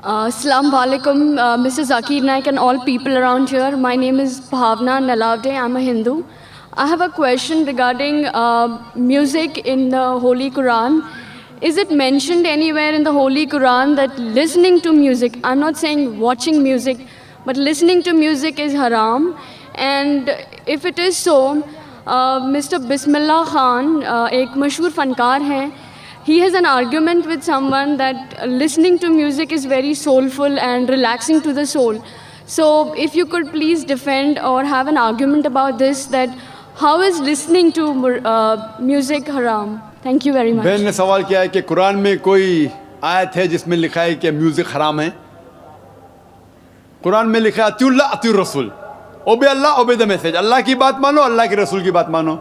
Assalamu alaikum, Mr. Zakir Naik and all people around here. My name is Bhavna Nalavde. I'm a Hindu. I have a question regarding music in the Holy Quran. Is it mentioned anywhere in the Holy Quran that listening to music, I'm not saying watching music, but listening to music is haram? And if it is so, Mr. Bismillah Khan, एक मशहूर फनकार हैं, he has an argument with someone that listening to music is very soulful and relaxing to the soul. So if you could please defend or have an argument about this, that how is listening to music haram? Thank you very much. बहन ने सवाल किया है कि कुरान में कोई आयत है जिसमें लिखा है कि म्यूजिक हराम है। कुरान में लिखा है अतिउल्लाह अतिउर रसूल, ओबे अल्लाह ओबे द मैसेज, अल्लाह की बात मानो, अल्लाह के रसूल की बात मानो।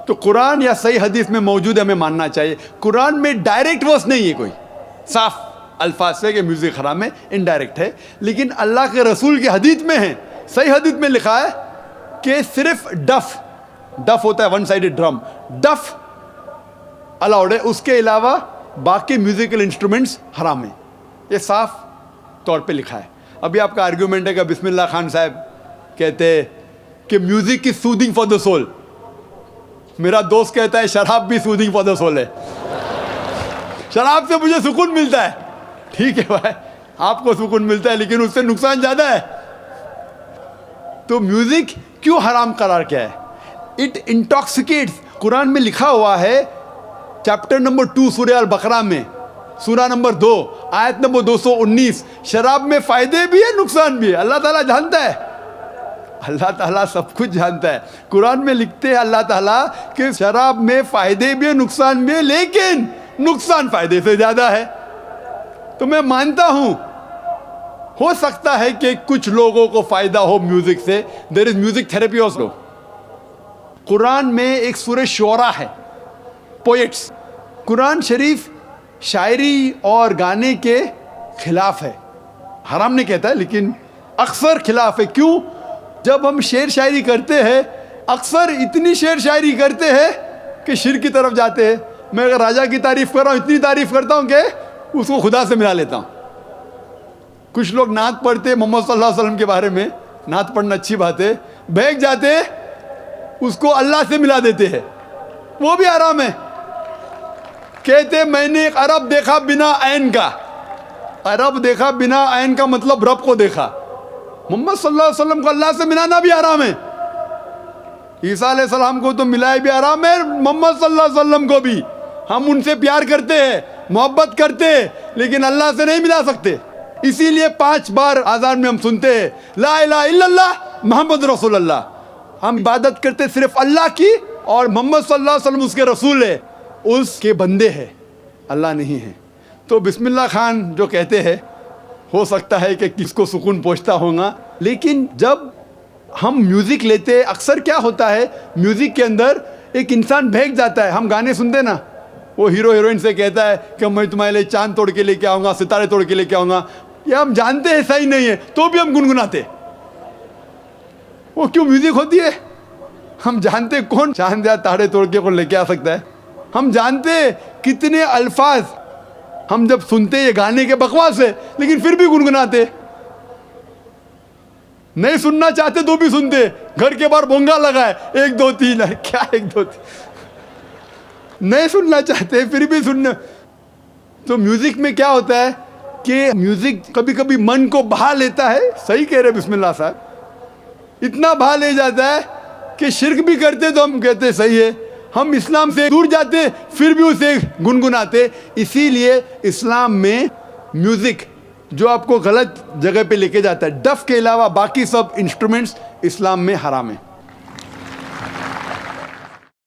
तो कुरान या सही हदीस में मौजूद है, हमें मानना चाहिए। कुरान में डायरेक्ट वर्स नहीं है कोई साफ अल्फाज से कि म्यूजिक हराम है, इनडायरेक्ट है, लेकिन अल्लाह के रसूल की हदीस में है। सही हदीस में लिखा है कि सिर्फ डफ होता है वन साइडेड ड्रम, डफ अलाउड है, उसके अलावा बाकी म्यूजिकल इंस्ट्रूमेंट्स हराम है। ये साफ तौर पे लिखा है। अभी आपका आर्ग्यूमेंट है कि बिस्मिल्लाह खान साहब कहते हैं कि music is soothing for the soul. मेरा दोस्त कहता है शराब भी सूदिंग फॉर द सोल है, शराब से मुझे सुकून मिलता है। ठीक है भाई, आपको सुकून मिलता है, लेकिन उससे नुकसान ज्यादा है। तो म्यूजिक क्यों हराम करार किया है? इट इंटॉक्सिकेट्स। कुरान में लिखा हुआ है चैप्टर नंबर 2 सूरह अल बकरा में, सूरा नंबर 2 आयत नंबर 219, शराब में फायदे भी है नुकसान भी है। अल्लाह ताला जानता है, अल्लाह ताला सब कुछ जानता है। कुरान में लिखते हैं अल्लाह ताला कि शराब में फायदे भी है नुकसान भी है, लेकिन नुकसान फायदे से ज्यादा है। तो मैं मानता हूं हो सकता है कि कुछ लोगों को फायदा हो म्यूजिक से। There is music therapy also. कुरान में एक सूरह शुअरा है, पोएट्स। कुरान शरीफ शायरी और गाने के खिलाफ है, हराम नहीं कहता है, लेकिन अक्सर खिलाफ है। क्यों? जब हम शेर शायरी करते हैं, अक्सर इतनी शेर शायरी करते हैं कि शिर की तरफ जाते हैं। मैं अगर राजा की तारीफ कर रहा हूँ, इतनी तारीफ करता हूँ कि उसको खुदा से मिला लेता हूँ। कुछ लोग नात पढ़ते मोहम्मद सल्लल्लाहु अलैहि वसल्लम के बारे में, नात पढ़ना अच्छी बात है, बहक जाते उसको अल्लाह से मिला देते हैं, वो भी हराम है। कहते मैंने एक अरब देखा बिना ऐन का। अरब देखा बिना ऐन का मतलब रब को देखा। मोहम्मद सल्लल्लाहु अलैहि वसल्लम को अल्लाह से मिलाना भी हराम है। ईसा अलैहि सलाम को तो मिलाए भी हराम है, मोहम्मद सल्लल्लाहु अलैहि वसल्लम को भी। हम उनसे प्यार करते हैं, मोहब्बत करते हैं, लेकिन अल्लाह से नहीं मिला सकते। इसीलिए 5 बार आज़ान में हम सुनते हैं ला इलाहा इल्लल्लाह मोहम्मद रसूलुल्लाह। हम इबादत करते सिर्फ अल्लाह की, और मोहम्मद सल्लल्लाहु अलैहि वसल्लम उसके रसूल है, उसके बंदे हैं, अल्लाह नहीं है। तो बिस्मिल्लाह खान जो कहते हैं, हो सकता है कि किसको सुकून पहुंचता होगा, लेकिन जब हम म्यूज़िक लेते हैं, अक्सर क्या होता है म्यूज़िक के अंदर एक इंसान बहक जाता है। हम गाने सुनते ना, वो हीरो हीरोइन से कहता है कि मैं तुम्हारे लिए चांद तोड़ के लेके आऊँगा, सितारे तोड़ के लेके आऊँगा। ये हम जानते हैं सही नहीं है, तो भी हम गुनगुनाते। वो क्यों म्यूज़िक होती है? हम जानते कौन चांद या तारे तोड़ के कौन लेके आ सकता है। हम जानते कितने अल्फाज हम जब सुनते ये गाने के बकवास है, लेकिन फिर भी गुनगुनाते। नहीं सुनना चाहते तो भी सुनते। घर के बाहर बोंगा लगा है 1 2 3 है, क्या 1 2 3? नहीं सुनना चाहते फिर भी सुनना। तो म्यूजिक में क्या होता है कि म्यूजिक कभी कभी मन को बहा लेता है। सही कह रहे बिस्मिल्लाह साहब, इतना बहा ले जाता है कि शिर्क भी करते तो हम कहते सही है, हम इस्लाम से दूर जाते फिर भी उसे गुनगुनाते। इसीलिए इस्लाम में म्यूजिक जो आपको गलत जगह पे लेके जाता है, डफ के अलावा बाकी सब इंस्ट्रूमेंट्स इस्लाम में हराम है।